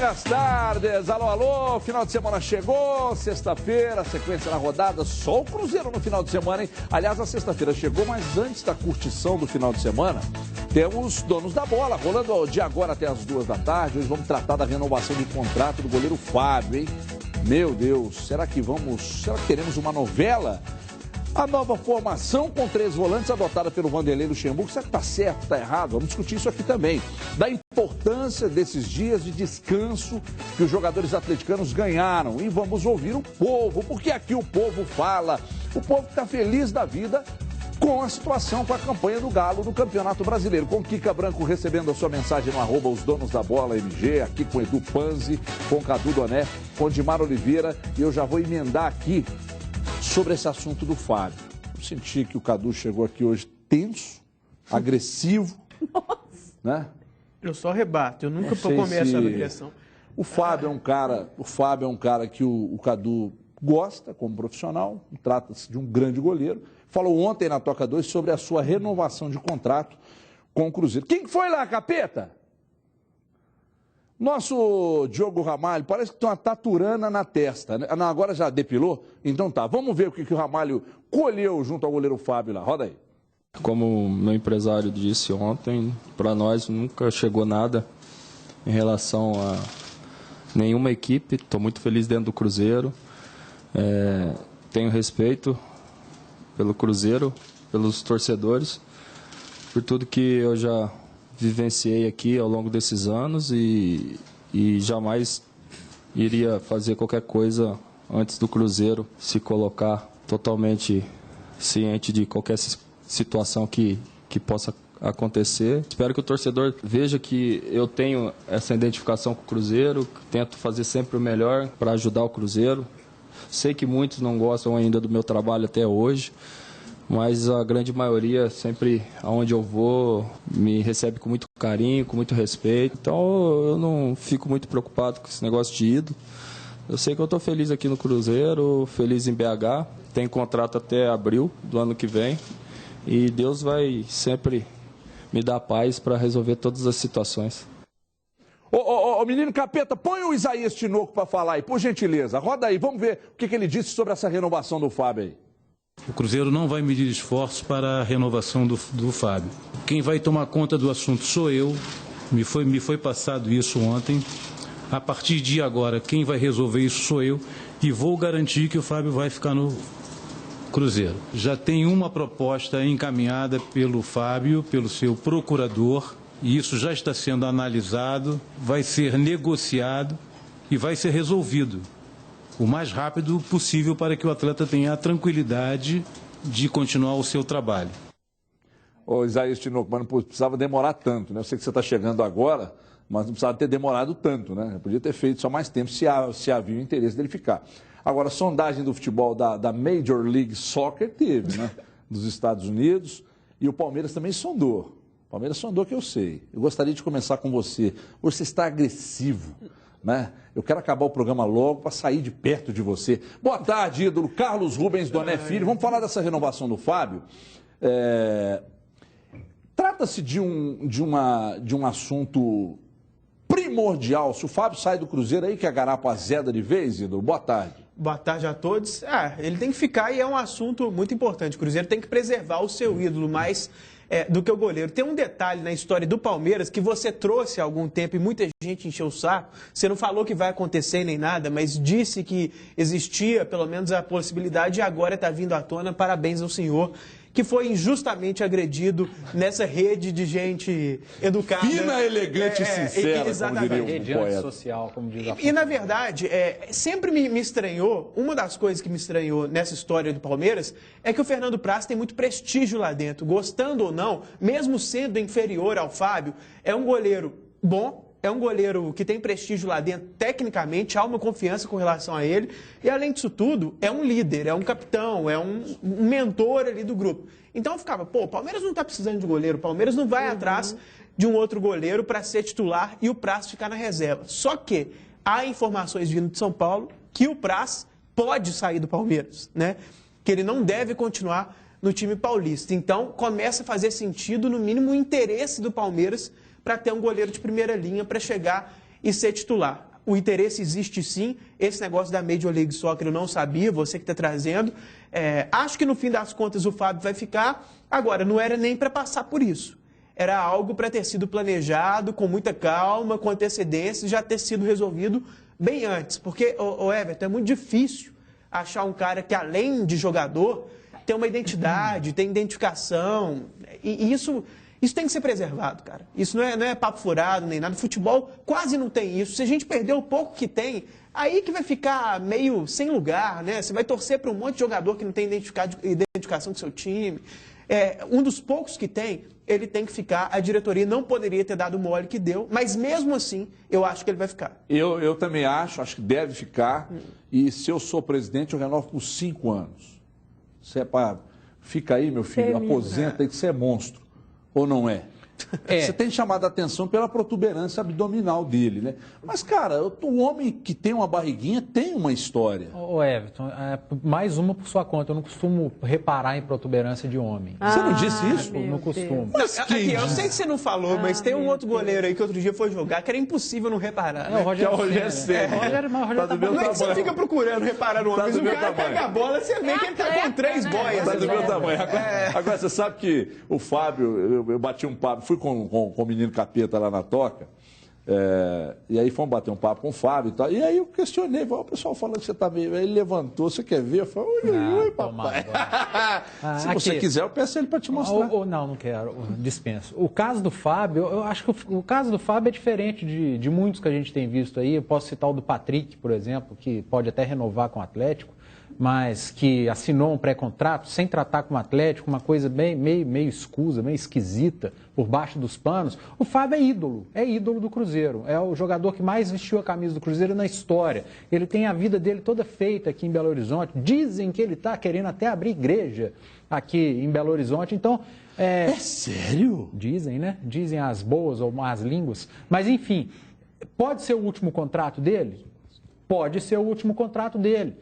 Buenas tardes, alô, alô, final de semana chegou, sexta-feira, sequência na rodada, só o Cruzeiro no final de semana, hein? Aliás, a sexta-feira chegou, mas antes da curtição do final de semana, temos donos da bola, rolando de agora até as 2 da tarde, hoje vamos tratar da renovação de contrato do goleiro Fábio, hein? Meu Deus, será que queremos uma novela? A nova formação com 3 volantes adotada pelo Vanderlei Luxemburgo, será que está certo, está errado? Vamos discutir isso aqui também. Da importância desses dias de descanso que os jogadores atleticanos ganharam. E vamos ouvir o povo, porque aqui o povo fala. O povo está feliz da vida com a situação, com a campanha do Galo no Campeonato Brasileiro. Com Kika Branco recebendo a sua mensagem no @os donos da bola MG, aqui com Edu Panzi, com Cadu Doné, com Dimar Oliveira. E eu já vou emendar aqui sobre esse assunto do Fábio. Eu senti que o Cadu chegou aqui hoje tenso, agressivo. Nossa. Né? Eu só rebato, eu nunca começo a agressão. O Fábio é um cara que o Cadu gosta como profissional, trata-se de um grande goleiro. Falou ontem na Toca 2 sobre a sua renovação de contrato com o Cruzeiro. Quem foi lá, capeta? Nosso Diogo Ramalho, parece que tem uma taturana na testa, né? Não, agora já depilou? Então tá, vamos ver o que o Ramalho colheu junto ao goleiro Fábio lá. Roda aí. Como meu empresário disse ontem, para nós nunca chegou nada em relação a nenhuma equipe. Estou muito feliz dentro do Cruzeiro. Tenho respeito pelo Cruzeiro, pelos torcedores, por tudo que eu já vivenciei aqui ao longo desses anos e jamais iria fazer qualquer coisa antes do Cruzeiro se colocar totalmente ciente de qualquer situação que possa acontecer. Espero que o torcedor veja que eu tenho essa identificação com o Cruzeiro, tento fazer sempre o melhor para ajudar o Cruzeiro. Sei que muitos não gostam ainda do meu trabalho até hoje, mas a grande maioria, sempre aonde eu vou, me recebe com muito carinho, com muito respeito. Então eu não fico muito preocupado com esse negócio de ídolo. Eu sei que eu estou feliz aqui no Cruzeiro, feliz em BH. Tenho contrato até abril do ano que vem. E Deus vai sempre me dar paz para resolver todas as situações. Ô, menino capeta, põe o Isaías Tinoco para falar aí, por gentileza. Roda aí, vamos ver o que ele disse sobre essa renovação do Fábio aí. O Cruzeiro não vai medir esforços para a renovação do Fábio. Quem vai tomar conta do assunto sou eu. Me foi passado isso ontem. A partir de agora, quem vai resolver isso sou eu. E vou garantir que o Fábio vai ficar no Cruzeiro. Já tem uma proposta encaminhada pelo Fábio, pelo seu procurador. E isso já está sendo analisado, vai ser negociado e vai ser resolvido o mais rápido possível para que o atleta tenha a tranquilidade de continuar o seu trabalho. Ô, Isaías Tinoco, mas não precisava demorar tanto, né? Eu sei que você está chegando agora, mas não precisava ter demorado tanto, né? Eu podia ter feito só mais tempo se havia o interesse dele ficar. Agora, a sondagem do futebol da Major League Soccer teve, né? Dos Estados Unidos, e o Palmeiras também sondou. O Palmeiras sondou que eu sei. Eu gostaria de começar com você. Hoje você está agressivo, né? Eu quero acabar o programa logo para sair de perto de você. Boa tarde, ídolo. Carlos Rubens Doné Filho. Vamos falar dessa renovação do Fábio. Trata-se de um assunto primordial. Se o Fábio sai do Cruzeiro aí, que a garapa azeda de vez, ídolo. Boa tarde. Boa tarde a todos. Ele tem que ficar e é um assunto muito importante. O Cruzeiro tem que preservar o seu ídolo mais do que o goleiro. Tem um detalhe na história do Palmeiras que você trouxe há algum tempo e muita gente encheu o saco. Você não falou que vai acontecer nem nada, mas disse que existia pelo menos a possibilidade e agora está vindo à tona. Parabéns ao senhor, que foi injustamente agredido nessa rede de gente educada. Fina, elegante e sincera, exatamente. como diria um poeta. Social, como diz a E na verdade, sempre me estranhou, uma das coisas que me estranhou nessa história do Palmeiras é que o Fernando Praz tem muito prestígio lá dentro. Gostando ou não, mesmo sendo inferior ao Fábio, é um goleiro bom. É um goleiro que tem prestígio lá dentro, tecnicamente, há uma confiança com relação a ele. E, além disso tudo, é um líder, é um capitão, é um mentor ali do grupo. Então, eu ficava, o Palmeiras não está precisando de goleiro, o Palmeiras não vai atrás de um outro goleiro para ser titular e o Praz ficar na reserva. Só que há informações vindo de São Paulo que o Praz pode sair do Palmeiras, né? Que ele não deve continuar no time paulista. Então, começa a fazer sentido, no mínimo, o interesse do Palmeiras para ter um goleiro de primeira linha para chegar e ser titular. o interesse existe sim. Esse negócio da Major League Soccer eu não sabia, você que está trazendo. Acho que no fim das contas o Fábio vai ficar. Agora, não era nem para passar por isso. Era algo para ter sido planejado com muita calma, com antecedência, já ter sido resolvido bem antes. Porque, Everton, é muito difícil achar um cara que, além de jogador, tem uma identidade, tem identificação. E isso tem que ser preservado, cara. Isso não é papo furado nem nada. Futebol quase não tem isso. Se a gente perder o pouco que tem, aí que vai ficar meio sem lugar, né? Você vai torcer para um monte de jogador que não tem identificação com o seu time. Um dos poucos que tem, ele tem que ficar. A diretoria não poderia ter dado o mole que deu, mas mesmo assim, eu acho que ele vai ficar. Eu também acho que deve ficar. E se eu sou presidente, eu renovo por 5 anos. Se é para... Fica aí, meu filho, aposenta aí que você é monstro. Ou não é? Você tem chamado a atenção pela protuberância abdominal dele, né? Mas, cara, o homem que tem uma barriguinha tem uma história. Ô, Everton, mais uma por sua conta. Eu não costumo reparar em protuberância de homem. Você não disse isso? Não costumo. Eu sei que você não falou, mas tem um outro goleiro aí que outro dia foi jogar que era impossível não reparar. É o Rogério Ceni. Tá do não é que você fica procurando reparar no homem, mas o cara pega a bola, você vê que ele tá com 3 boias. Tá do meu tamanho. Agora, você sabe que o Fábio, eu bati um papo, fui com o menino Capeta lá na Toca, e aí fomos bater um papo com o Fábio e tal, e aí eu questionei, o pessoal falando que você tá meio... Aí ele levantou, você quer ver? Eu falei, ui, papai. Se você quiser, eu peço ele para te mostrar. Não quero, dispenso. O caso do Fábio, eu acho que o caso do Fábio é diferente de muitos que a gente tem visto aí. Eu posso citar o do Patrick, por exemplo, que pode até renovar com o Atlético, mas que assinou um pré-contrato sem tratar com o Atlético, uma coisa meio escusa, meio esquisita, por baixo dos panos. O Fábio é ídolo do Cruzeiro, é o jogador que mais vestiu a camisa do Cruzeiro na história. Ele tem a vida dele toda feita aqui em Belo Horizonte. Dizem que ele está querendo até abrir igreja aqui em Belo Horizonte, então... É sério? Dizem, né? Dizem as boas ou más línguas. Mas, enfim, pode ser o último contrato dele? Pode ser o último contrato dele.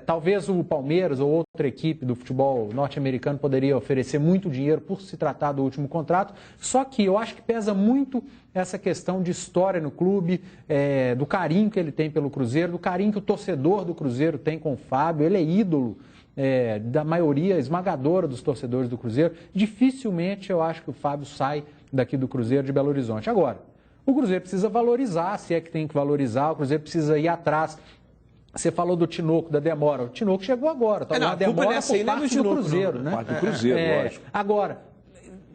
Talvez o Palmeiras ou outra equipe do futebol norte-americano poderia oferecer muito dinheiro por se tratar do último contrato, só que eu acho que pesa muito essa questão de história no clube, do carinho que ele tem pelo Cruzeiro, do carinho que o torcedor do Cruzeiro tem com o Fábio. Ele é ídolo da maioria esmagadora dos torcedores do Cruzeiro. Dificilmente eu acho que o Fábio sai daqui do Cruzeiro de Belo Horizonte. Agora, o Cruzeiro precisa valorizar, se é que tem que valorizar, o Cruzeiro precisa ir atrás. Você falou do Tinoco, da demora. O Tinoco chegou agora. A demora por parte do Cruzeiro, né? Parte do Cruzeiro, lógico. Agora,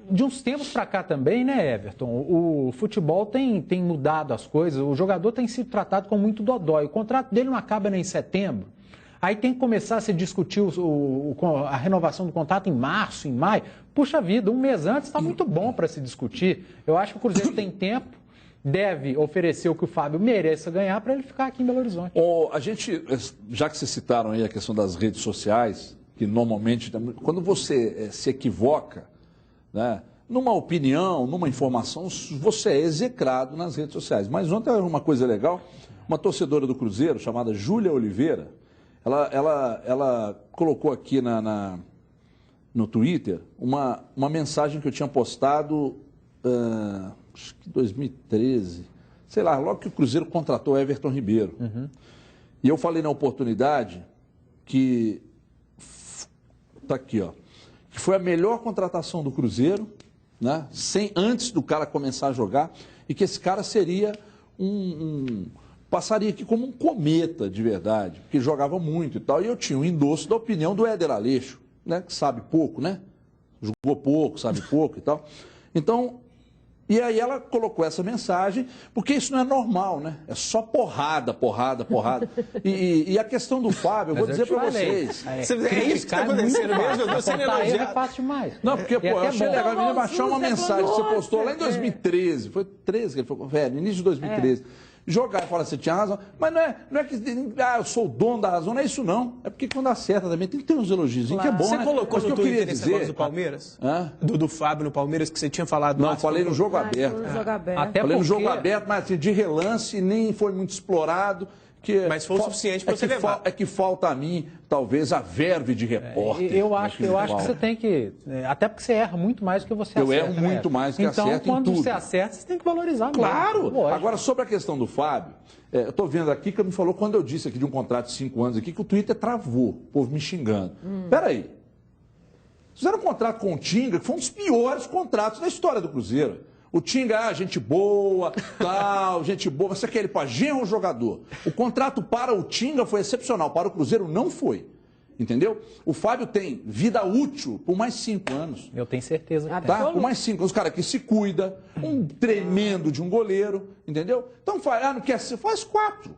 de uns tempos para cá também, né, Everton? O futebol tem mudado as coisas. O jogador tem sido tratado com muito dodói. O contrato dele não acaba nem em setembro. Aí tem que começar a se discutir a renovação do contrato em março, em maio. Puxa vida, um mês antes está muito bom para se discutir. Eu acho que o Cruzeiro tem tempo. Deve oferecer o que o Fábio mereça ganhar para ele ficar aqui em Belo Horizonte. A gente, já que vocês citaram aí a questão das redes sociais, que normalmente, quando você se equivoca, né, numa opinião, numa informação, você é execrado nas redes sociais. Mas ontem era uma coisa legal, uma torcedora do Cruzeiro, chamada Júlia Oliveira, ela colocou aqui no Twitter uma mensagem que eu tinha postado... acho que 2013, sei lá, logo que o Cruzeiro contratou Everton Ribeiro. Uhum. E eu falei na oportunidade que, tá aqui, ó, que foi a melhor contratação do Cruzeiro, né, antes do cara começar a jogar, e que esse cara seria passaria aqui como um cometa de verdade, porque jogava muito e tal, e eu tinha um endosso da opinião do Éder Aleixo, né, que sabe pouco, né, jogou pouco, sabe pouco e tal. Então, e aí ela colocou essa mensagem, porque isso não é normal, né? É só porrada. E a questão do Fábio, eu vou dizer para vocês. É isso que está acontecendo mesmo? Eu estou sendo elogiado. É fácil demais. Não, porque, eu achei legal, a menina baixou uma mensagem que você postou lá em 2013. Foi 13 que ele falou, velho, início de 2013. Jogar e falar, você tinha razão. Mas não é que eu sou o dono da razão, não é isso não. É porque quando acerta também tem que ter uns elogios, que é bom, você né? colocou no Twitter esse negócio do Palmeiras? Do Fábio no Palmeiras, que você tinha falado. Não, falei no jogo aberto. No jogo aberto. Até falei porque... no jogo aberto, mas de relance, nem foi muito explorado. Mas foi o suficiente para você levar. É que falta a mim, talvez, a verve de repórter. Eu acho que você tem que... Até porque você erra muito mais do que você acerta. Eu erro muito mais do que acerto em tudo. Então, quando você acerta, você tem que valorizar mesmo. Claro! Agora, sobre a questão do Fábio, eu estou vendo aqui que ele me falou, quando eu disse aqui de um contrato de 5 anos aqui, que o Twitter travou, o povo me xingando. Peraí. Fizeram um contrato com o Tinga, que foi um dos piores contratos da história do Cruzeiro. O Tinga, gente boa, tal, gente boa. Você quer ele para genro jogador? O contrato para o Tinga foi excepcional, para o Cruzeiro não foi. Entendeu? O Fábio tem vida útil por mais 5 anos. Eu tenho certeza que tá? Por mais 5 anos. Os caras que se cuida, um tremendo de um goleiro, entendeu? Então não quer ser, faz 4.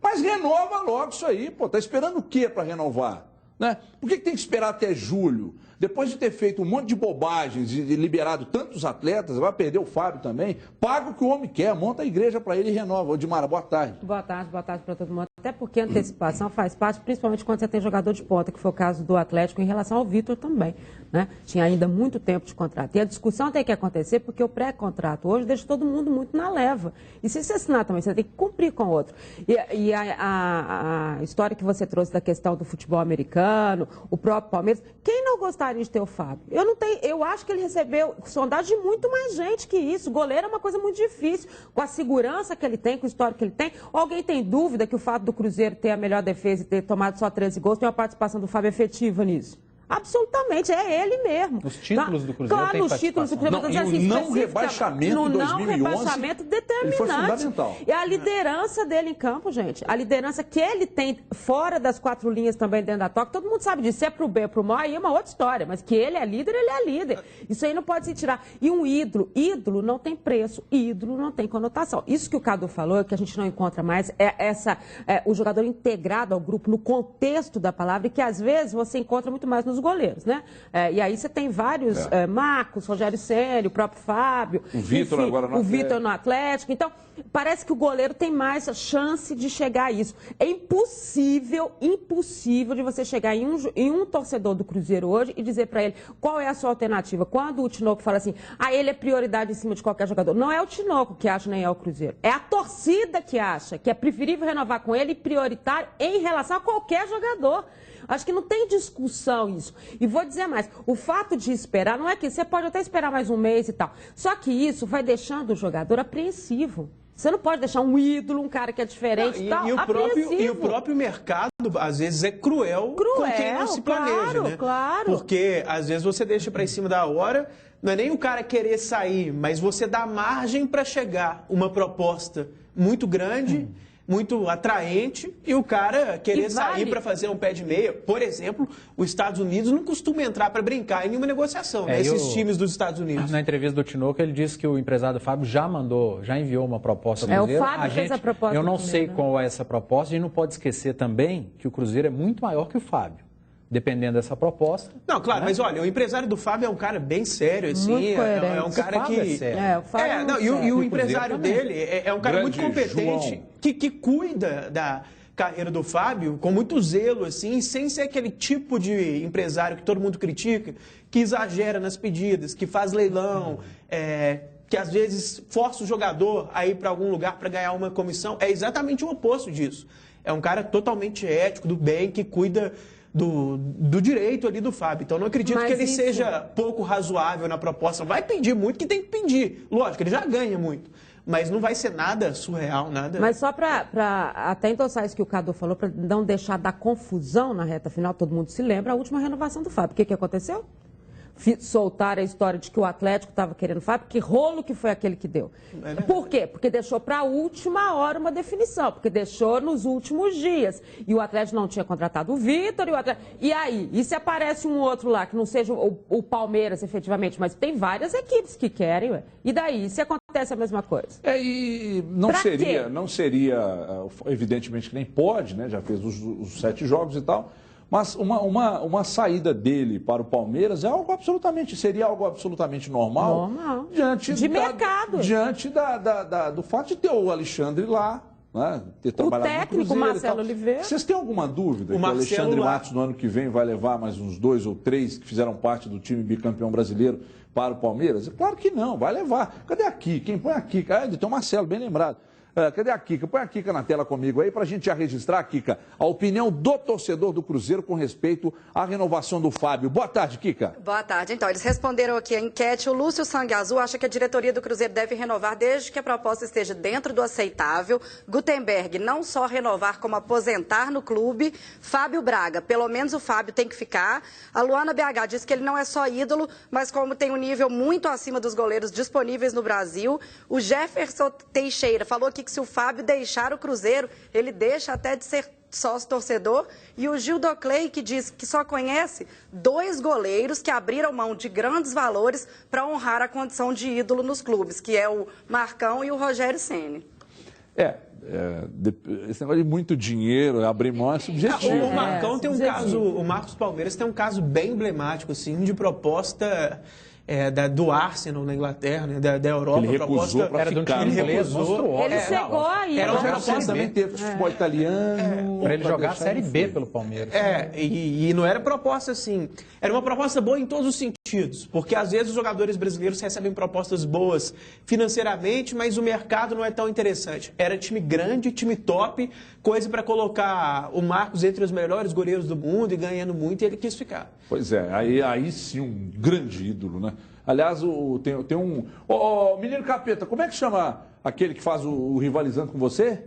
Mas renova logo isso aí, pô. Tá esperando o quê para renovar? Né? Por que tem que esperar até julho? Depois de ter feito um monte de bobagens e liberado tantos atletas, vai perder o Fábio também. Paga o que o homem quer, monta a igreja para ele e renova. Odimara, boa tarde. Boa tarde para todo mundo. Até porque a antecipação faz parte, principalmente quando você tem jogador de ponta, que foi o caso do Atlético em relação ao Vitor também. Né? Tinha ainda muito tempo de contrato. E a discussão tem que acontecer porque o pré-contrato hoje deixa todo mundo muito na leva. E se você assinar também, você tem que cumprir com o outro. E a história que você trouxe da questão do futebol americano, o próprio Palmeiras, quem não gostaria de ter o Fábio? Eu acho que ele recebeu sondagem de muito mais gente que isso. Goleiro é uma coisa muito difícil. Com a segurança que ele tem, com o histórico que ele tem. Alguém tem dúvida que o fato do Cruzeiro ter a melhor defesa e ter tomado só 13 gols tem uma participação do Fábio efetiva nisso? Absolutamente, é ele mesmo. Os títulos do Cruzeiro claro, os títulos do Cruzeiro. Não, e o não rebaixamento no em 2011, não rebaixamento determinante. Ele foi fundamental. E a liderança dele em campo, gente. A liderança que ele tem fora das 4 linhas também dentro da toca. Todo mundo sabe disso. Se é pro bem ou pro mal, aí é uma outra história. Mas que ele é líder. Isso aí não pode se tirar. E um ídolo não tem preço. Ídolo não tem conotação. Isso que o Cadu falou, que a gente não encontra mais, o jogador integrado ao grupo no contexto da palavra, e que às vezes você encontra muito mais nos goleiros, né? E aí você tem vários, Marcos, Rogério Ceni, o próprio Fábio. O Vitor agora no Atlético. O Vitor no Atlético. Então, parece que o goleiro tem mais chance de chegar a isso. É impossível de você chegar em um torcedor do Cruzeiro hoje e dizer para ele qual é a sua alternativa. Quando o Tinoco fala assim, ele é prioridade em cima de qualquer jogador. Não é o Tinoco que acha, nem é o Cruzeiro. É a torcida que acha que é preferível renovar com ele e prioritário em relação a qualquer jogador. Acho que não tem discussão isso. E vou dizer mais, o fato de esperar, não é que você pode até esperar mais um mês e tal. Só que isso vai deixando o jogador apreensivo. Você não pode deixar um ídolo, um cara que é diferente e tal, e o próprio mercado, às vezes, é cruel com quem não se planeja, né? Claro. Porque, às vezes, você deixa para em cima da hora, não é nem o cara querer sair, mas você dá margem para chegar uma proposta muito grande, muito atraente, e o cara querer sair para fazer um pé de meia. Por exemplo, os Estados Unidos não costumam entrar para brincar em nenhuma negociação, né? Esses times dos Estados Unidos. Na entrevista do Tinoco, ele disse que o empresário do Fábio já enviou uma proposta ao Cruzeiro. O Fábio fez a proposta. Eu não sei qual é essa proposta, e não pode esquecer também que o Cruzeiro é muito maior que o Fábio. Dependendo dessa proposta. Não, claro, mas olha, o empresário do Fábio é um cara bem sério, assim. Muito é um cara que. O Fábio e o empresário dele é um cara muito competente, João. que cuida da carreira do Fábio com muito zelo, assim, sem ser aquele tipo de empresário que todo mundo critica, que exagera nas pedidas, que faz leilão, que às vezes força o jogador a ir para algum lugar para ganhar uma comissão. É exatamente o oposto disso. É um cara totalmente ético, do bem, que cuida do direito ali do Fábio. Então, não acredito que ele seja pouco razoável na proposta. Vai pedir muito, que tem que pedir. Lógico, ele já ganha muito. Mas não vai ser nada surreal, nada... Mas só para até endossar isso que o Cadu falou, para não deixar dar confusão na reta final, todo mundo se lembra, a última renovação do Fábio. O que aconteceu? Soltaram a história de que o Atlético estava querendo o Fábio, que rolo que foi aquele que deu. Por quê? Porque deixou para a última hora uma definição, porque deixou nos últimos dias. E o Atlético não tinha contratado o Vitor, e aí? E se aparece um outro lá, que não seja o Palmeiras, efetivamente, mas tem várias equipes que querem, ué. E daí? Se acontece a mesma coisa? E não seria, evidentemente que nem pode, né? Já fez os 7 jogos e tal. Mas uma saída dele para o Palmeiras seria algo absolutamente normal. Diante do fato de ter o Alexandre lá, né, ter trabalhado no técnico, Marcelo Oliveira. Vocês têm alguma dúvida que o Alexandre Matos no ano que vem vai levar mais uns 2 ou 3 que fizeram parte do time bicampeão brasileiro para o Palmeiras? Claro que não, vai levar. Cadê aqui? Quem põe aqui? Tem o Marcelo, bem lembrado. Cadê a Kika? Põe a Kika na tela comigo aí para a gente já registrar, Kika, a opinião do torcedor do Cruzeiro com respeito à renovação do Fábio. Boa tarde, Kika. Boa tarde. Então, eles responderam aqui a enquete. O Lúcio Sangue Azul acha que a diretoria do Cruzeiro deve renovar desde que a proposta esteja dentro do aceitável. Gutenberg, não só renovar, como aposentar no clube. Fábio Braga, pelo menos o Fábio tem que ficar. A Luana BH diz que ele não é só ídolo, mas como tem um nível muito acima dos goleiros disponíveis no Brasil. O Jefferson Teixeira falou aqui que se o Fábio deixar o Cruzeiro, ele deixa até de ser sócio-torcedor. E o Gildo Clay, que diz que só conhece 2 goleiros que abriram mão de grandes valores para honrar a condição de ídolo nos clubes, que é o Marcão e o Rogério Ceni. Esse negócio de muito dinheiro, abrir mão é subjetivo. O Marcão tem um caso, o Marcos Palmeiras tem um caso bem emblemático, assim, de proposta do Arsenal na Inglaterra, né, da Europa. Ele recusou para ficar. Ele recusou. Ele chegou aí. Era uma proposta também teve futebol italiano. Para ele jogar a Série B pelo Palmeiras. E não era proposta assim. Era uma proposta boa em todos os sentidos. Porque às vezes os jogadores brasileiros recebem propostas boas financeiramente, mas o mercado não é tão interessante. Era time grande, time top, coisa para colocar o Marcos entre os melhores goleiros do mundo e ganhando muito, e ele quis ficar. Pois é, aí sim um grande ídolo, né? Aliás, tem um... Menino Capeta, como é que chama aquele que faz o Rivalizando com você?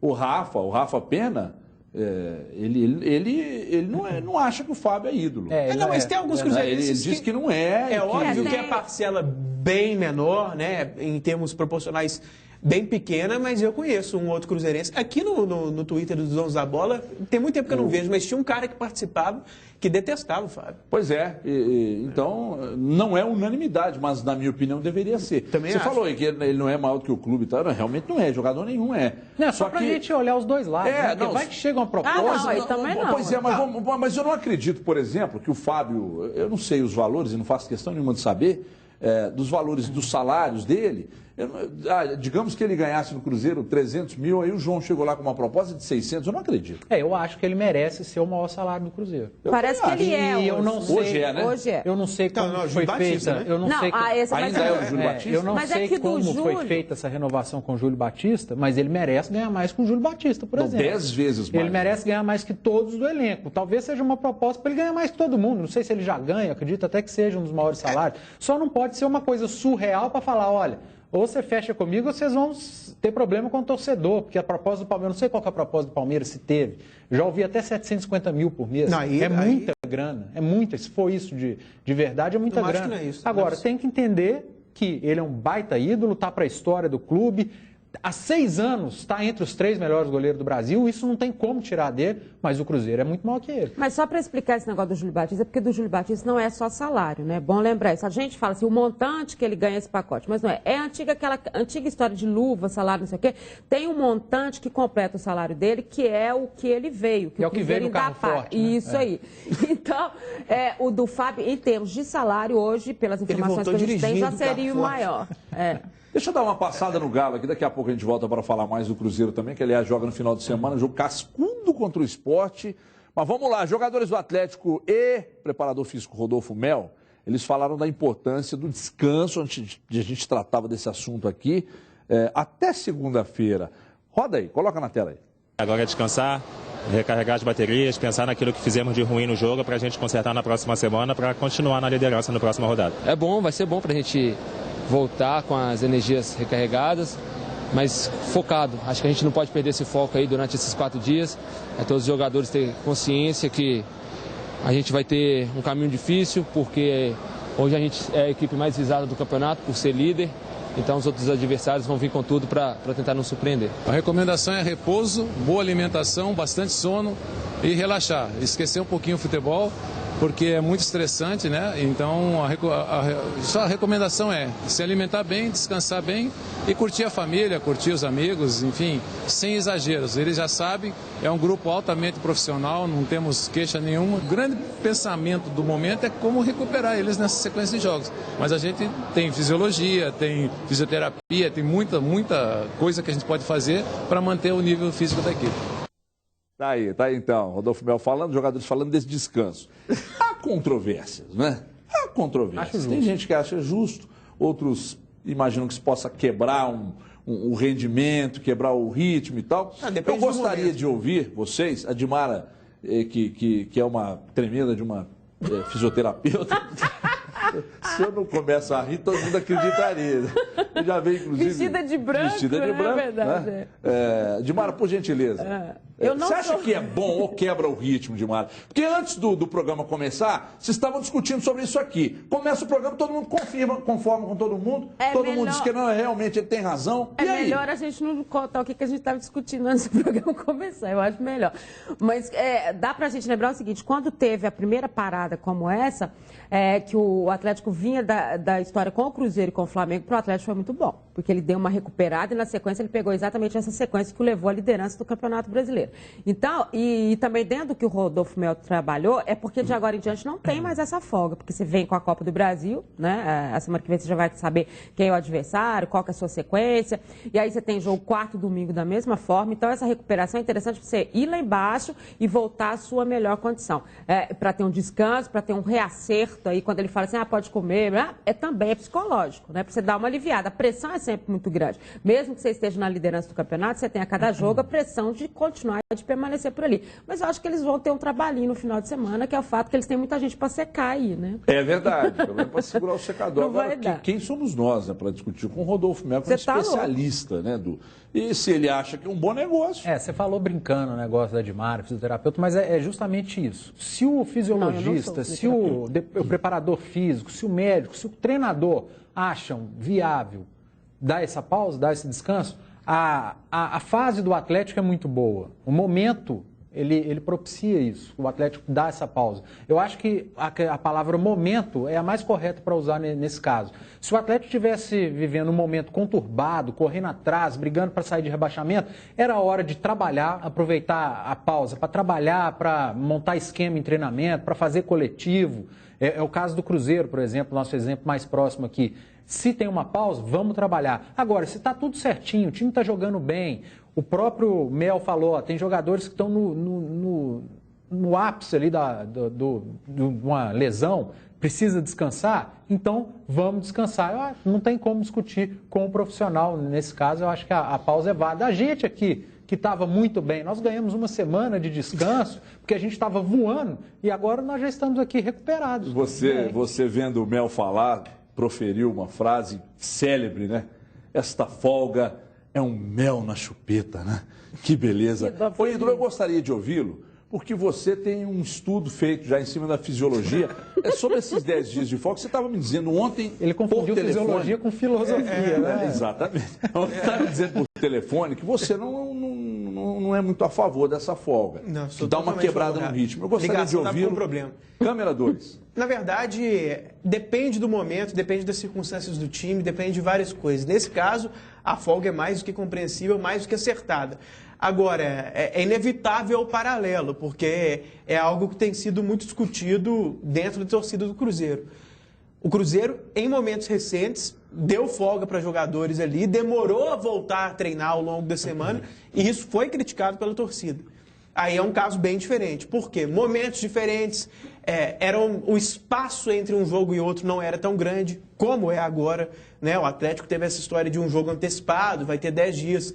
O Rafa Pena. Ele não acha que o Fábio é ídolo. Mas tem alguns cruzeirenses ele diz que não é. É óbvio que é parcela bem menor, né? Em termos proporcionais bem pequena, mas eu conheço um outro cruzeirense. Aqui no Twitter dos Donos da Bola, tem muito tempo que eu não vejo, mas tinha um cara que participava que detestava o Fábio. Pois é, então não é unanimidade, mas na minha opinião deveria ser. Também Você acho. falou aí que ele não é maior do que o clube, tá? Não, realmente não é, jogador nenhum é. Não, só pra gente olhar os dois lados. Né? Não, vai que chega uma proposta. Não, também não. Pois é, mas eu não acredito, por exemplo, que o Fábio, eu não sei os valores e não faço questão nenhuma de saber dos valores dos salários dele. Digamos que ele ganhasse no Cruzeiro 300 mil, aí o João chegou lá com uma proposta de 600, eu não acredito. Eu acho que ele merece ser o maior salário do Cruzeiro. Parece que ele é hoje. Eu não sei, hoje é, né? Hoje é. Eu não sei como foi Batista, feita. né? Eu não sei como... Ainda é o Júlio Batista? Eu não Mas sei é que como foi feita essa renovação com o Júlio Batista, mas ele merece ganhar mais que o Júlio Batista, por exemplo. 10 vezes mais. Ele merece ganhar mais que todos do elenco. Talvez seja uma proposta para ele ganhar mais que todo mundo. Não sei se ele já ganha, acredito até que seja um dos maiores salários. Só não pode ser uma coisa surreal para falar, olha, ou você fecha comigo ou vocês vão ter problema com o torcedor, porque a proposta do Palmeiras, não sei qual que é a proposta do Palmeiras, se teve. Já ouvi até 750 mil por mês. Muita grana. É muita. Se for isso de verdade, é muita grana. Acho que não é isso. Agora, tem que entender que ele é um baita ídolo, está para a história do clube. Há 6 anos está entre os 3 melhores goleiros do Brasil, isso não tem como tirar dele, mas o Cruzeiro é muito maior que ele. Mas só para explicar esse negócio do Júlio Batista, porque do Júlio Batista não é só salário, né? É bom lembrar isso. A gente fala assim, o montante que ele ganha esse pacote, mas não é. É aquela antiga história de luva, salário, não sei o quê. Tem um montante que completa o salário dele, que é o que ele veio. Que é o que veio no carro forte, né? Isso aí. Então, o do Fábio, em termos de salário, hoje, pelas informações que a gente tem, já seria o maior. Deixa eu dar uma passada no Galo aqui, daqui a pouco a gente volta para falar mais do Cruzeiro também, que aliás joga no final de semana, jogo cascudo contra o Sport. Mas vamos lá, jogadores do Atlético e preparador físico Rodolfo Mel, eles falaram da importância do descanso, antes de a gente tratava desse assunto aqui, até segunda-feira. Roda aí, coloca na tela aí. Agora é descansar, recarregar as baterias, pensar naquilo que fizemos de ruim no jogo para a gente consertar na próxima semana para continuar na liderança na próxima rodada. É bom, vai ser bom para a gente voltar com as energias recarregadas, mas focado. Acho que a gente não pode perder esse foco aí durante esses 4 dias. Todos os jogadores terem consciência que a gente vai ter um caminho difícil, porque hoje a gente é a equipe mais visada do campeonato por ser líder. Então os outros adversários vão vir com tudo para tentar nos surpreender. A recomendação é repouso, boa alimentação, bastante sono e relaxar. Esquecer um pouquinho o futebol, porque é muito estressante, né? Então só a recomendação é se alimentar bem, descansar bem e curtir a família, curtir os amigos, enfim, sem exageros. Eles já sabem, é um grupo altamente profissional, não temos queixa nenhuma. O grande pensamento do momento é como recuperar eles nessa sequência de jogos. Mas a gente tem fisiologia, tem fisioterapia, tem muita coisa que a gente pode fazer para manter o nível físico da equipe. Tá aí então, Rodolfo Mel falando, jogadores falando desse descanso. Há controvérsias, né? Há controvérsias. Tem gente que acha justo, outros imaginam que se possa quebrar um o rendimento, quebrar o ritmo e tal. Eu gostaria de ouvir vocês, a Dimara, que é uma tremenda de uma fisioterapeuta. Se eu não começo a rir, todo mundo acreditaria. Eu já veio, inclusive... Vestida de branco, né? Verdade. Né? Dimara, por gentileza. Você acha que é bom ou quebra o ritmo, Dimara? Porque antes do programa começar, vocês estavam discutindo sobre isso aqui. Começa o programa, todo mundo conforma com todo mundo. Todo mundo diz que não, realmente ele tem razão. É melhor a gente não contar o que a gente estava discutindo antes do programa começar. Eu acho melhor. Mas dá pra gente lembrar o seguinte, quando teve a primeira parada como essa, que o Atlético vinha da história com o Cruzeiro e com o Flamengo, para o Atlético foi muito bom, porque ele deu uma recuperada e na sequência ele pegou exatamente essa sequência que o levou à liderança do Campeonato Brasileiro. Então, e também dentro do que o Rodolfo Mel trabalhou, é porque de agora em diante não tem mais essa folga, porque você vem com a Copa do Brasil, né? A semana que vem você já vai saber quem é o adversário, qual que é a sua sequência, e aí você tem jogo quarto e domingo da mesma forma, então essa recuperação é interessante para você ir lá embaixo e voltar à sua melhor condição, para ter um descanso, para ter um reacerto aí, quando ele fala assim, pode comer, também é psicológico, né? Para você dar uma aliviada. A pressão é sempre muito grande. Mesmo que você esteja na liderança do campeonato, você tem a cada jogo a pressão de continuar, de permanecer por ali. Mas eu acho que eles vão ter um trabalhinho no final de semana, que é o fato que eles têm muita gente para secar aí, né? É verdade, também para segurar o secador. Agora, quem somos nós, né, para discutir com o Rodolfo Mel, que é um especialista, né, E se ele acha que é um bom negócio. Você falou brincando o negócio da Dimara, fisioterapeuta, mas é justamente isso. Se o fisiologista, se o preparador físico, se o médico, se o treinador acham viável dar essa pausa, dar esse descanso, a fase do Atlético é muito boa. O momento, ele propicia isso, o Atlético dá essa pausa. Eu acho que a palavra momento é a mais correta para usar nesse caso. Se o Atlético estivesse vivendo um momento conturbado, correndo atrás, brigando para sair de rebaixamento, era a hora de trabalhar, aproveitar a pausa para trabalhar, para montar esquema em treinamento, para fazer coletivo. É o caso do Cruzeiro, por exemplo, nosso exemplo mais próximo aqui. Se tem uma pausa, vamos trabalhar. Agora, se está tudo certinho, o time está jogando bem, o próprio Mel falou, tem jogadores que estão no ápice ali de uma lesão, precisa descansar, então vamos descansar. Não tem como discutir com o profissional. Nesse caso, eu acho que a pausa é válida. A gente aqui, que estava muito bem, nós ganhamos uma semana de descanso, porque a gente estava voando, e agora nós já estamos aqui recuperados. Você vendo o Mel falar, proferiu uma frase célebre, né? Esta folga é um mel na chupeta, né? Que beleza. Ô, Ídolo, eu gostaria de ouvi-lo, porque você tem um estudo feito já em cima da fisiologia. Sobre esses 10 dias de folga, você estava me dizendo ontem... Ele confundiu fisiologia com filosofia, né? Exatamente. Você estava me dizendo por telefone que você não é muito a favor dessa folga. Não, que dá uma quebrada no ritmo. Eu gostaria de ouvi-lo. Câmera 2. Na verdade, depende do momento, depende das circunstâncias do time, depende de várias coisas. Nesse caso, a folga é mais do que compreensível, mais do que acertada. Agora, é inevitável o paralelo, porque é algo que tem sido muito discutido dentro da torcida do Cruzeiro. O Cruzeiro, em momentos recentes, deu folga para jogadores ali, demorou a voltar a treinar ao longo da semana, e isso foi criticado pela torcida. Aí é um caso bem diferente. Por quê? Momentos diferentes, o espaço entre um jogo e outro não era tão grande como é agora, né? O Atlético teve essa história de um jogo antecipado, vai ter 10 dias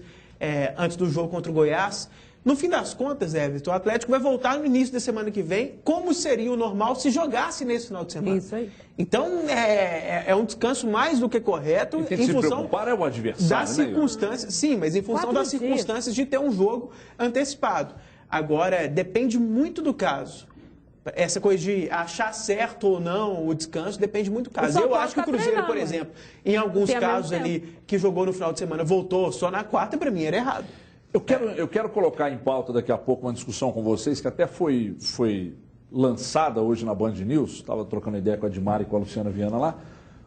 antes do jogo contra o Goiás. No fim das contas, Everton, o Atlético vai voltar no início da semana que vem, como seria o normal se jogasse nesse final de semana. Isso aí. Então, é um descanso mais do que correto. E tem que se preocupar é o adversário, das circunstâncias, sim, mas em função das circunstâncias de ter um jogo antecipado. Agora, depende muito do caso. Essa coisa de achar certo ou não o descanso depende muito do caso. Eu acho que o Cruzeiro, por exemplo, em alguns casos ali que jogou no final de semana, voltou só na quarta, para mim era errado. Eu quero colocar em pauta daqui a pouco uma discussão com vocês, que até foi lançada hoje na Band News, estava trocando ideia com a Dimara e com a Luciana Viana lá,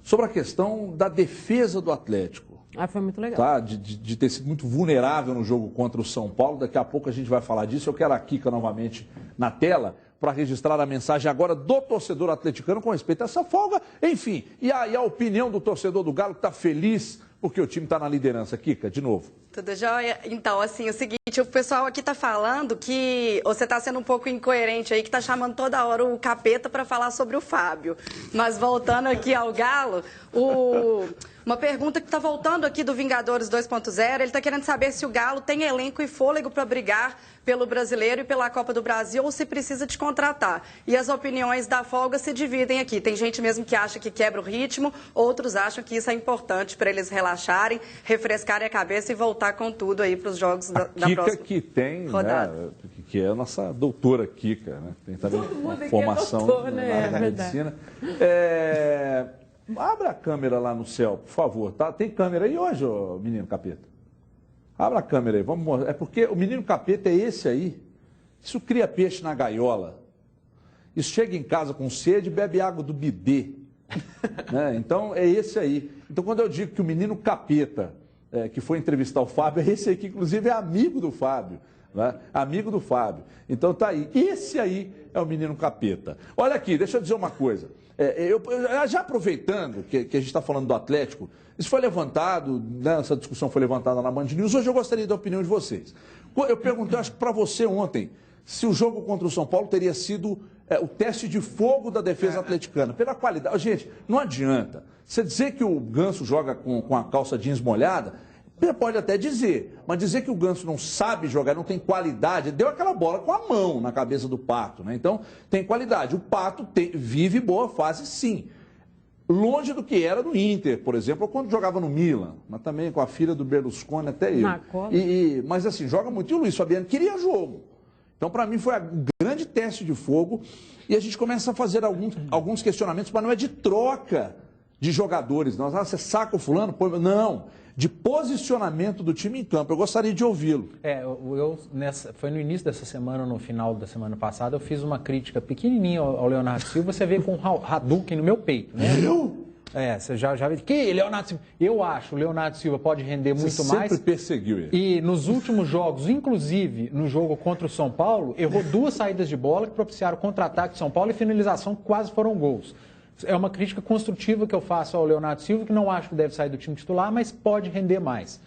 sobre a questão da defesa do Atlético. Foi muito legal. Tá? De ter sido muito vulnerável no jogo contra o São Paulo. Daqui a pouco a gente vai falar disso. Eu quero a Kika novamente na tela para registrar a mensagem agora do torcedor atleticano com respeito a essa folga. Enfim, e a opinião do torcedor do Galo que está feliz porque o time está na liderança. Kika, de novo. Tudo jóia? Então, assim, o seguinte, o pessoal aqui está falando que você está sendo um pouco incoerente aí, que está chamando toda hora o capeta para falar sobre o Fábio. Mas voltando aqui ao Galo, Uma pergunta que está voltando aqui do Vingadores 2.0, ele está querendo saber se o Galo tem elenco e fôlego para brigar pelo Brasileiro e pela Copa do Brasil ou se precisa de contratar. E as opiniões da folga se dividem aqui. Tem gente mesmo que acha que quebra o ritmo, outros acham que isso é importante para eles relaxarem, refrescarem a cabeça e voltar com tudo aí para os jogos da próxima que tem, rodada. Né, que é a nossa doutora Kika, né? Tem também uma formação doutor, né? na medicina. Abra a câmera lá no céu, por favor, tá? Tem câmera aí hoje, ô, menino capeta? Abra a câmera aí, vamos mostrar. É porque o menino capeta é esse aí. Isso cria peixe na gaiola. Isso chega em casa com sede e bebe água do bidê. Né? Então, é esse aí. Então, quando eu digo que o menino capeta, que foi entrevistar o Fábio, é esse aí que, inclusive, é amigo do Fábio. Né? Amigo do Fábio. Então, tá aí. Esse aí é o menino capeta. Olha aqui, deixa eu dizer uma coisa. Já aproveitando que a gente está falando do Atlético, isso foi levantado, né, essa discussão foi levantada na Band News, hoje eu gostaria da opinião de vocês. Eu perguntei, acho que para você ontem, se o jogo contra o São Paulo teria sido o teste de fogo da defesa atleticana, pela qualidade. Gente, não adianta. Você dizer que o Ganso joga com a calça jeans molhada, você pode até dizer, mas dizer que o Ganso não sabe jogar, não tem qualidade, deu aquela bola com a mão na cabeça do Pato, né? Então, tem qualidade. O Pato vive boa fase, sim. Longe do que era no Inter, por exemplo, ou quando jogava no Milan, mas também com a filha do Berlusconi, até eu. Mas assim, joga muito. E o Luiz Fabiano queria jogo. Então, para mim, foi um grande teste de fogo. E a gente começa a fazer alguns questionamentos, mas não é de troca de jogadores. Não. Você saca o fulano? Não. De posicionamento do time em campo. Eu gostaria de ouvi-lo. Foi no início dessa semana, no final da semana passada, eu fiz uma crítica pequenininha ao Leonardo Silva. Você vê com o Hadouken no meu peito, né? Você já viu. Que Leonardo Silva? Eu acho que o Leonardo Silva pode render muito mais. Sempre perseguiu ele. E nos últimos jogos, inclusive no jogo contra o São Paulo, errou 2 saídas de bola que propiciaram contra-ataque do São Paulo e finalização que quase foram gols. É uma crítica construtiva que eu faço ao Leonardo Silva, que não acho que deve sair do time titular, mas pode render mais.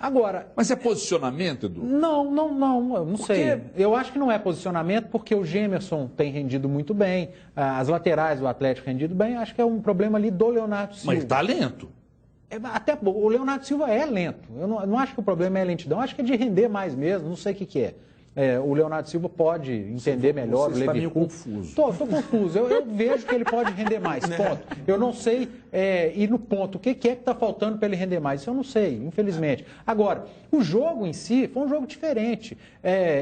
Agora... Mas é posicionamento, Edu? Não, eu não sei. Eu acho que não é posicionamento porque o Gemerson tem rendido muito bem, as laterais do Atlético rendido bem, acho que é um problema ali do Leonardo Silva. Mas tá lento. Até o Leonardo Silva é lento. Eu não acho que o problema é a lentidão, acho que é de render mais mesmo, não sei o que é. O Leonardo Silva pode entender melhor o Levi. Estou confuso. Estou confuso. Eu vejo que ele pode render mais, ponto. Eu não sei ir no ponto. O que é que está faltando para ele render mais? Isso eu não sei, infelizmente. Agora, o jogo em si foi um jogo diferente.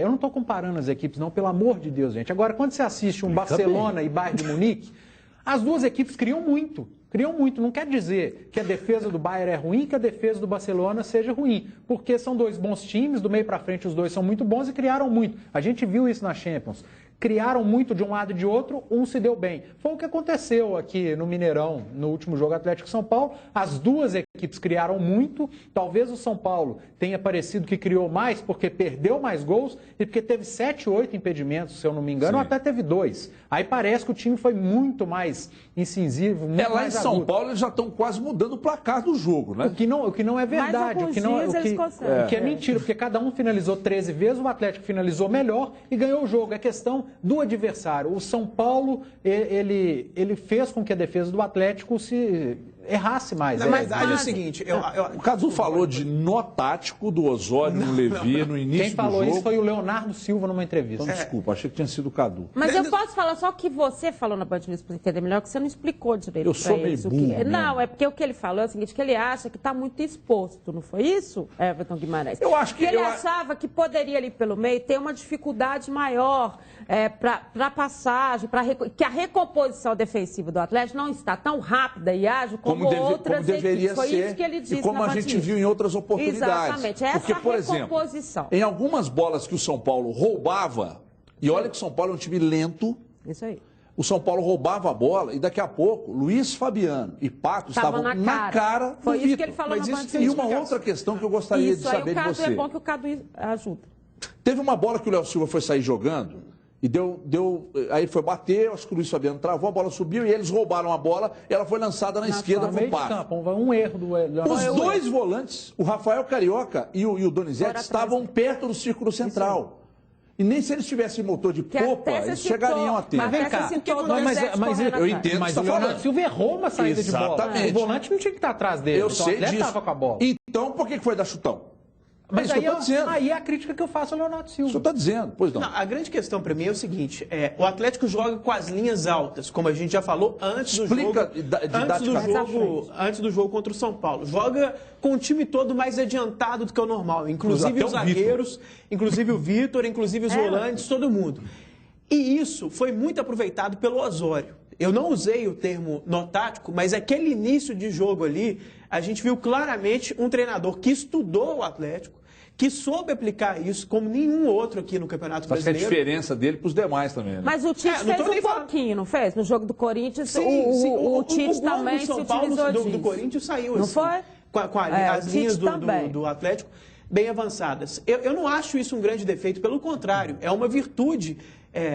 Eu não estou comparando as equipes, não, pelo amor de Deus, gente. Agora, quando você assiste um Barcelona e Bayern de Munique, as duas equipes criam muito. Não quer dizer que a defesa do Bayern é ruim, que a defesa do Barcelona seja ruim, porque são 2 bons times, do meio para frente os 2 são muito bons e criaram muito. A gente viu isso na Champions. Criaram muito de um lado e de outro, um se deu bem. Foi o que aconteceu aqui no Mineirão, no último jogo Atlético-São Paulo. As duas equipes criaram muito. Talvez o São Paulo tenha parecido que criou mais porque perdeu mais gols e porque teve 7, 8 impedimentos, se eu não me engano, ou até teve 2. Aí parece que o time foi muito mais incisivo, muito lá mais em São Paulo eles já estão quase mudando o placar do jogo, né? O que não é verdade, o que é mentira, porque cada um finalizou 13 vezes, o Atlético finalizou melhor e ganhou o jogo. É questão do adversário. O São Paulo, ele fez com que a defesa do Atlético se errasse mais. Na verdade é o seguinte... O Cadu falou de nó tático do Osório no Levi no início do jogo. Quem falou isso foi o Leonardo Silva numa entrevista. Então, desculpa, achei que tinha sido o Cadu. Mas eu posso falar só o que você falou na Band News para entender melhor, que você não explicou direito. Eu sou meio burro. Não, é porque o que ele falou é o seguinte, que ele acha que está muito exposto, não foi isso, Everton Guimarães? Eu acho que... ele achava que poderia ali pelo meio ter uma dificuldade maior para passagem, que a recomposição defensiva do Atlético não está tão rápida e ágil como outras deveria foi ser, isso que ele disse, e como a gente viu em outras oportunidades. Exatamente, essa porque, por recomposição. Exemplo, em algumas bolas que o São Paulo roubava, e olha que o São Paulo é um time lento, isso aí. O São Paulo roubava a bola e daqui a pouco Luiz Fabiano e Pato estavam na cara do Foi isso Vitor. que ele falou na Band News. E uma outra questão que eu gostaria de saber de você. É bom que o Cadu ajuda. Teve uma bola que o Léo Silva foi sair jogando e aí foi bater, acho que o Luiz Fabiano travou, a bola subiu e eles roubaram a bola e ela foi lançada na esquerda para o Pato. Um erro do Os dois volantes, o Rafael Carioca e o Donizete, estavam perto do círculo central. E nem se eles tivessem motor de popa, eles chegariam a ter. Mas vem cá, mas eu entendo, mas o Leonardo Silva errou uma saída de bola. O volante não tinha que estar atrás dele, eu sei disso. Estava com a bola. Então, por que foi dar chutão? Mas aí é a crítica que eu faço ao Leonardo Silva. O senhor está dizendo, pois não. A grande questão para mim é o seguinte, o Atlético joga com as linhas altas, como a gente já falou antes do jogo contra o São Paulo. Joga com o time todo mais adiantado do que o normal, inclusive os zagueiros, inclusive o Vitor, inclusive os volantes, todo mundo. E isso foi muito aproveitado pelo Osório. Eu não usei o termo nó tático, mas aquele início de jogo ali, a gente viu claramente um treinador que estudou o Atlético, que soube aplicar isso como nenhum outro aqui no Campeonato Brasileiro. Acho que a diferença dele para os demais também, né? Mas o Tite fez um pouquinho, não fez? No jogo do Corinthians, o Tite também se utilizou disso. Do Corinthians saiu não assim, foi? Com as linhas do Atlético bem avançadas. Eu não acho isso um grande defeito, pelo contrário, é uma virtude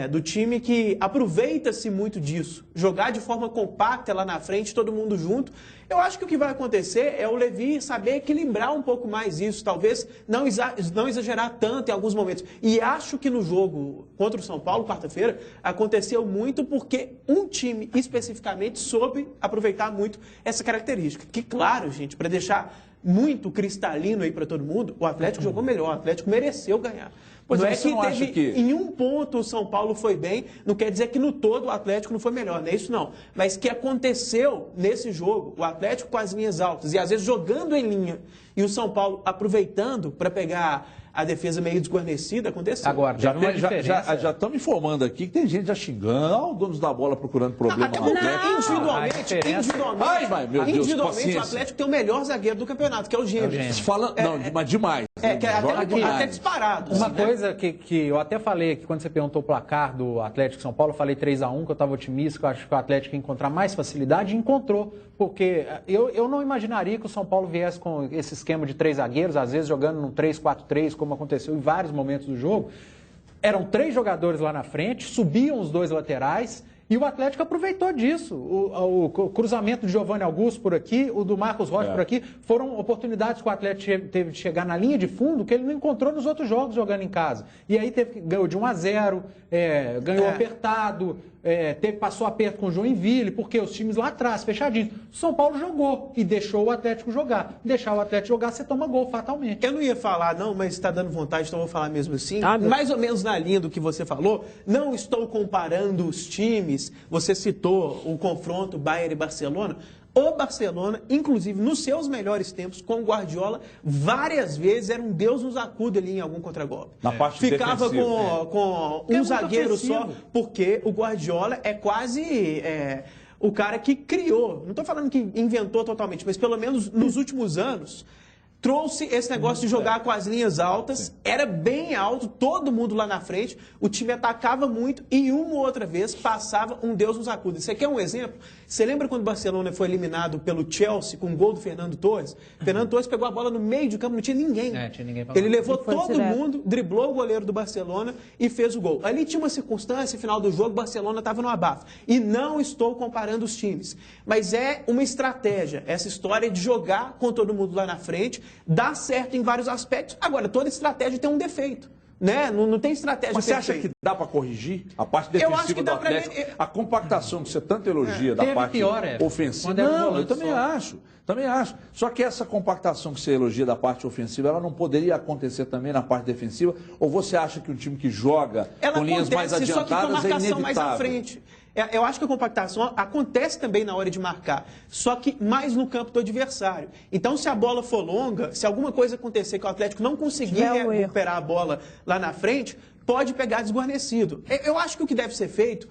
do time que aproveita-se muito disso. Jogar de forma compacta lá na frente, todo mundo junto. Eu acho que o que vai acontecer é o Levi saber equilibrar um pouco mais isso, talvez não exagerar tanto em alguns momentos. E acho que no jogo contra o São Paulo, quarta-feira, aconteceu muito porque um time especificamente soube aproveitar muito essa característica. Que, claro, gente, para deixar muito cristalino aí para todo mundo, o Atlético jogou melhor, o Atlético mereceu ganhar. Pois não é que teve, em um ponto o São Paulo foi bem, não quer dizer que no todo o Atlético não foi melhor, não é isso não. Mas que aconteceu nesse jogo, o Atlético com as linhas altas e às vezes jogando em linha e o São Paulo aproveitando para pegar a defesa meio desguarnecida, aconteceu. Agora, já estão me informando aqui que tem gente já xingando, donos da bola procurando problema no Atlético. Individualmente o Atlético tem o melhor zagueiro do campeonato, que é o Gêmeos. Mas demais. Até disparado. Uma coisa que eu até falei aqui, quando você perguntou o placar do Atlético São Paulo, eu falei 3-1, que eu estava otimista, que eu acho que o Atlético ia encontrar mais facilidade, e encontrou. Porque eu não imaginaria que o São Paulo viesse com esse esquema de 3 zagueiros, às vezes jogando num 3-4-3, como aconteceu em vários momentos do jogo. Eram 3 jogadores lá na frente, subiam os 2 laterais, e o Atlético aproveitou disso. O cruzamento de Giovanni Augusto por aqui, o do Marcos Rocha por aqui, foram oportunidades que o Atlético teve de chegar na linha de fundo que ele não encontrou nos outros jogos jogando em casa. E aí ganhou de 1-0, ganhou apertado, passou aperto com o Joinville, porque os times lá atrás, fechadinhos. O São Paulo jogou e deixou o Atlético jogar. Deixar o Atlético jogar, você toma gol fatalmente. Eu não ia falar, não, mas está dando vontade, então vou falar mesmo assim. Mais ou menos na linha do que você falou, não estou comparando os times. Você citou o confronto Bayern e Barcelona. O Barcelona, inclusive nos seus melhores tempos, com o Guardiola, várias vezes era um Deus nos acuda ali em algum contragolpe. Na parte ficava com um zagueiro só, porque o Guardiola é quase o cara que criou. Não estou falando que inventou totalmente, mas pelo menos nos últimos anos trouxe esse negócio de jogar com as linhas altas, era bem alto, todo mundo lá na frente, o time atacava muito e uma ou outra vez passava um Deus nos acuda. Isso aqui é um exemplo. Você lembra quando o Barcelona foi eliminado pelo Chelsea com o gol do Fernando Torres? Fernando Torres pegou a bola no meio de campo, não tinha ninguém. Ele levou todo mundo, driblou o goleiro do Barcelona e fez o gol. Ali tinha uma circunstância, final do jogo, o Barcelona estava no abafo. E não estou comparando os times, mas é uma estratégia, essa história de jogar com todo mundo lá na frente, dá certo em vários aspectos. Agora, toda estratégia tem um defeito. Né? Não tem estratégia Mas você acha que dá para corrigir a parte defensiva do Atlético? A compactação que você tanto elogia da parte ofensiva. Não, eu também acho. Só que essa compactação que você elogia da parte ofensiva, ela não poderia acontecer também na parte defensiva? Ou você acha que um time que joga com linhas mais adiantadas é inevitável? Mais à frente. Eu acho que a compactação acontece também na hora de marcar, só que mais no campo do adversário. Então, se a bola for longa, se alguma coisa acontecer que o Atlético não conseguir recuperar a bola lá na frente, pode pegar desguarnecido. Eu acho que o que deve ser feito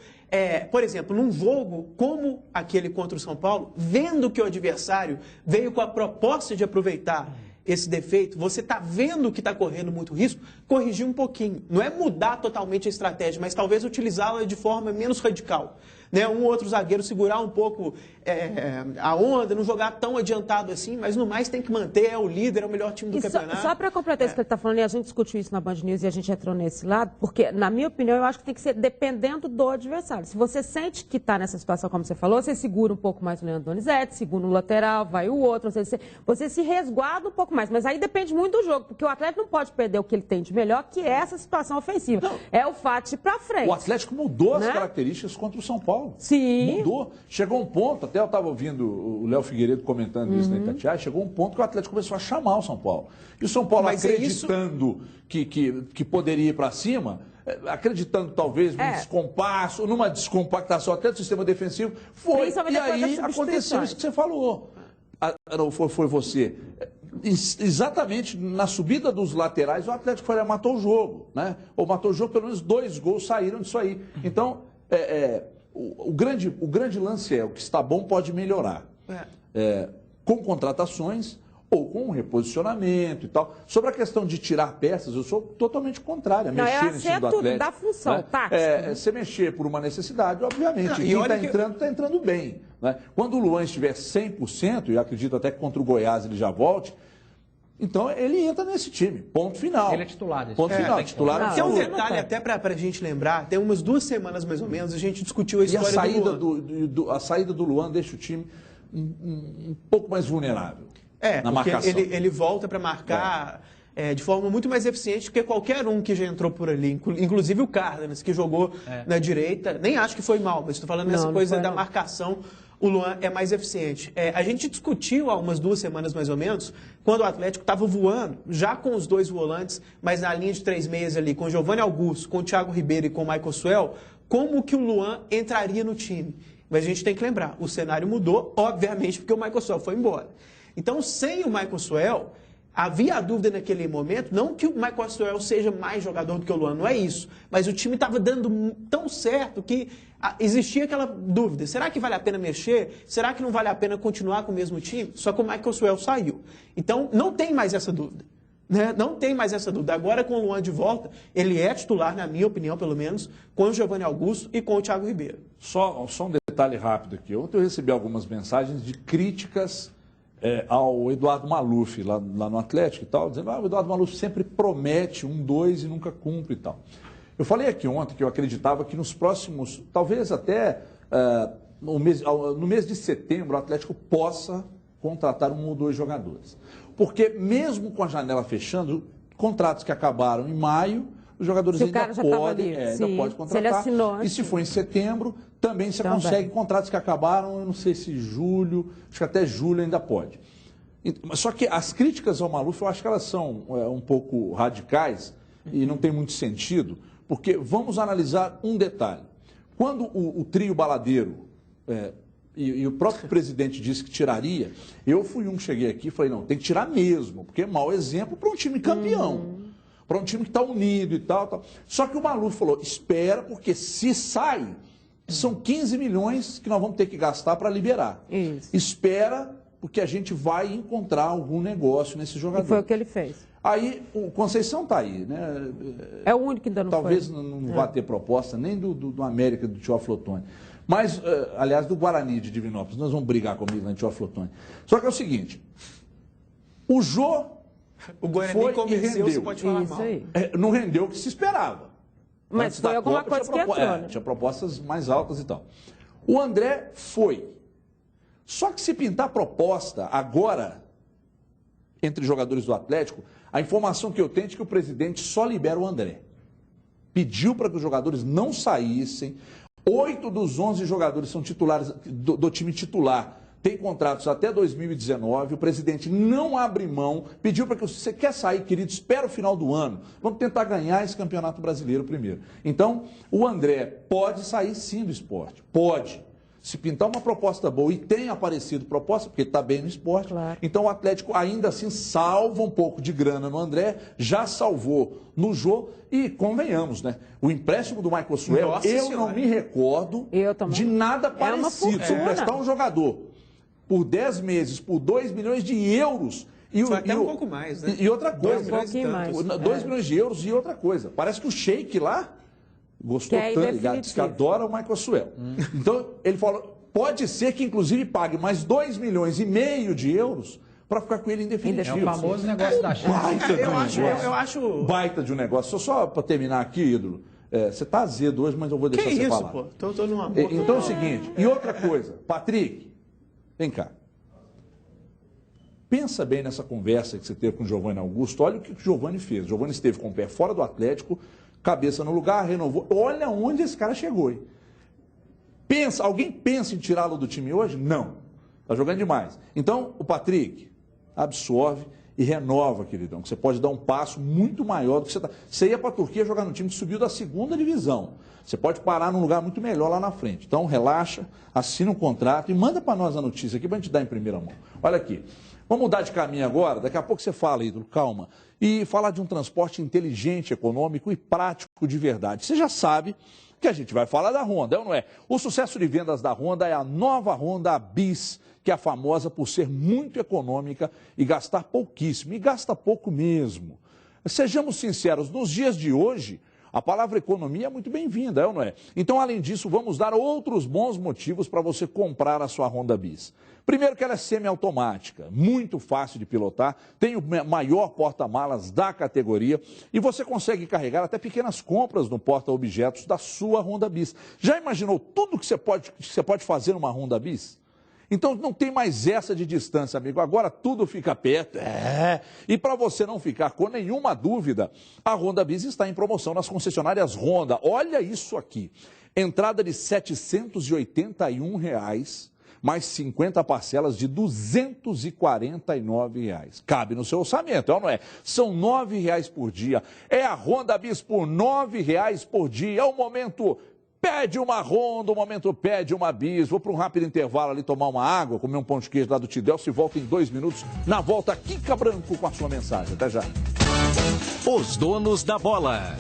por exemplo, num jogo como aquele contra o São Paulo, vendo que o adversário veio com a proposta de aproveitar esse defeito, você está vendo que está correndo muito risco, corrigir um pouquinho. Não é mudar totalmente a estratégia, mas talvez utilizá-la de forma menos radical. Né? Um ou outro zagueiro segurar um pouco a onda, não jogar tão adiantado assim, mas no mais tem que manter, é o líder, é o melhor time do campeonato. Só para completar isso que ele está falando, e a gente discutiu isso na Band News e a gente entrou nesse lado, porque, na minha opinião, eu acho que tem que ser dependendo do adversário. Se você sente que está nessa situação, como você falou, você segura um pouco mais o Leandro Donizete, segura um lateral, vai o outro, você se resguarda um pouco mais, mas aí depende muito do jogo, porque o Atlético não pode perder o que ele tem de melhor, que é essa situação ofensiva. Não. É o fato de ir para frente. O Atlético mudou as características contra o São Paulo. Sim. Mudou. Chegou um ponto, até eu estava ouvindo o Léo Figueiredo comentando isso na Itatiaia, chegou um ponto que o Atlético começou a chamar o São Paulo. E o São Paulo, acreditando que poderia ir para cima, acreditando talvez num descompasso, numa descompactação até do sistema defensivo, foi. E aí aconteceu isso que você falou. Não foi você. Exatamente na subida dos laterais, o Atlético foi lá, matou o jogo, né? Ou matou o jogo, pelo menos 2 gols saíram disso aí. Então, o grande lance é, o que está bom pode melhorar. Com contratações ou com um reposicionamento e tal. Sobre a questão de tirar peças, eu sou totalmente contrário a mexer nesse time do Atlético. Da função, tática. Você mexer por uma necessidade, obviamente. Quem está entrando bem. Né? Quando o Luan estiver 100%, e eu acredito até que contra o Goiás ele já volte, então ele entra nesse time. Ponto final. Ele é titular. Ponto final. Titular. Tem um detalhe até para a gente lembrar, tem umas 2 semanas mais ou menos, a gente discutiu a história do Luan. A saída do Luan deixa o time um pouco mais vulnerável. Na marcação. Ele volta para marcar de forma muito mais eficiente do que qualquer um que já entrou por ali, inclusive o Cárdenas, que jogou na direita. Nem acho que foi mal, mas estou falando nessa coisa da marcação. O Luan é mais eficiente. A gente discutiu há umas 2 semanas, mais ou menos, quando o Atlético estava voando, já com os 2 volantes, mas na linha de 3 meias ali, com o Giovanni Augusto, com o Thiago Ribeiro e com o Michael Suel, como que o Luan entraria no time? Mas a gente tem que lembrar, o cenário mudou, obviamente, porque o Michael Suel foi embora. Então, sem o Michael Suel, havia a dúvida naquele momento, não que o Michael Suel seja mais jogador do que o Luan, não é isso, mas o time estava dando tão certo que existia aquela dúvida, será que vale a pena mexer? Será que não vale a pena continuar com o mesmo time? Só que o Michael Suel saiu. Então, não tem mais essa dúvida. Né? Não tem mais essa dúvida. Agora, com o Luan de volta, ele é titular, na minha opinião, pelo menos, com o Giovanni Augusto e com o Thiago Ribeiro. Só um detalhe rápido aqui. Ontem eu recebi algumas mensagens de críticas ao Eduardo Maluf, lá no Atlético e tal, dizendo que o Eduardo Maluf sempre promete 1, 2 e nunca cumpre e tal. Eu falei aqui ontem que eu acreditava que nos próximos, talvez até no mês de setembro, o Atlético possa contratar 1 ou 2 jogadores. Porque mesmo com a janela fechando, contratos que acabaram em maio, os jogadores ainda podem contratar. Se ele assinou, e se for em setembro, também você consegue contratos que acabaram, eu não sei se julho, acho que até julho ainda pode. Só que as críticas ao Maluf, eu acho que elas são um pouco radicais e não tem muito sentido, porque vamos analisar um detalhe. Quando o trio baladeiro e o próprio presidente disse que tiraria, eu fui que cheguei aqui e falei, não, tem que tirar mesmo, porque é mau exemplo para um time campeão. Para um time que está unido e tal. Só que o Maluf falou, espera, porque se sai, são 15 milhões que nós vamos ter que gastar para liberar. Isso. Espera, porque a gente vai encontrar algum negócio nesse jogador. E foi o que ele fez. Aí, o Conceição está aí, né? É o único que ainda não Talvez foi. não vá ter proposta nem do América, do Tio Aflotone. Mas, aliás, do Guarani de Divinópolis. Nós vamos brigar comigo lá no Tio Aflotone. Só que é o seguinte, o Jô... O Guarani convenceu, você pode falar mal. Não rendeu o que se esperava. Mas Antes foi da alguma Copa, coisa que entrou, né? Tinha propostas mais altas e tal. O André foi. Só que se pintar proposta agora, entre jogadores do Atlético, a informação que eu tenho é que o presidente só libera o André. Pediu para que os jogadores não saíssem. 8 dos 11 jogadores são titulares do time titular. Tem contratos até 2019, o presidente não abre mão, pediu para que você quer sair, querido, espera o final do ano, vamos tentar ganhar esse campeonato brasileiro primeiro. Então, o André pode sair sim do esporte, pode. Se pintar uma proposta boa, e tem aparecido proposta, porque ele está bem no esporte, claro. Então o Atlético ainda assim salva um pouco de grana no André, já salvou no Jô, e convenhamos, né? O empréstimo do Michael Suel, não me recordo de nada parecido. Se emprestar um jogador por 10 meses, por 2 milhões de euros. Foi até um pouco mais, né? E outra coisa, 2 milhões de euros e outra coisa. Parece que o Sheik lá gostou tanto, disse que adora o Michael Suel. Então, ele falou, Pode ser que, inclusive, pague mais 2,5 milhões de euros para ficar com ele em definitivo. É o famoso negócio da chance. Eu acho... Baita de um negócio. Só para terminar aqui, ídolo, você tá azedo hoje, mas eu vou deixar você falar. Pô? Tô numa... Então é o seguinte, e outra coisa, Patrick, vem cá. Pensa bem nessa conversa que você teve com o Giovanni Augusto. Olha o que o Giovanni fez. O Giovanni esteve com o pé fora do Atlético, cabeça no lugar, renovou. Olha onde esse cara chegou, hein? Alguém pensa em tirá-lo do time hoje? Não. Está jogando demais. Então, o Patrick absorve e renova, queridão, que você pode dar um passo muito maior do que você está. Você ia para a Turquia jogar no time que subiu da 2ª divisão. Você pode parar num lugar muito melhor lá na frente. Então, relaxa, assina um contrato e manda para nós a notícia aqui para a gente dar em primeira mão. Olha aqui. Vamos mudar de caminho agora, daqui a pouco você fala, ídolo, calma, e falar de um transporte inteligente, econômico e prático de verdade. Você já sabe que a gente vai falar da Honda, é ou não é? O sucesso de vendas da Honda é a nova Honda Bis, que é famosa por ser muito econômica e gastar pouquíssimo, e gasta pouco mesmo. Sejamos sinceros, nos dias de hoje, a palavra economia é muito bem-vinda, é ou não é? Então, além disso, vamos dar outros bons motivos para você comprar a sua Honda Bis. Primeiro que ela é semiautomática, muito fácil de pilotar, tem o maior porta-malas da categoria e você consegue carregar até pequenas compras no porta-objetos da sua Honda Bis. Já imaginou tudo que você pode fazer numa Honda Bis? Então não tem mais essa de distância, amigo. Agora tudo fica perto. E para você não ficar com nenhuma dúvida, a Honda Bis está em promoção nas concessionárias Honda. Olha isso aqui. Entrada de R$ 781, mais 50 parcelas de R$ 249. Cabe no seu orçamento, é ou não é? São R$ 9 por dia. É a Honda Bis por R$ 9 por dia. É o momento... Pede uma Honda, o momento pede uma Bis. Vou para um rápido intervalo ali tomar uma água, comer um pão de queijo lá do Tidel. Se volta em 2 minutos. Na volta, Kika Branco com a sua mensagem. Até já. Os donos da bola.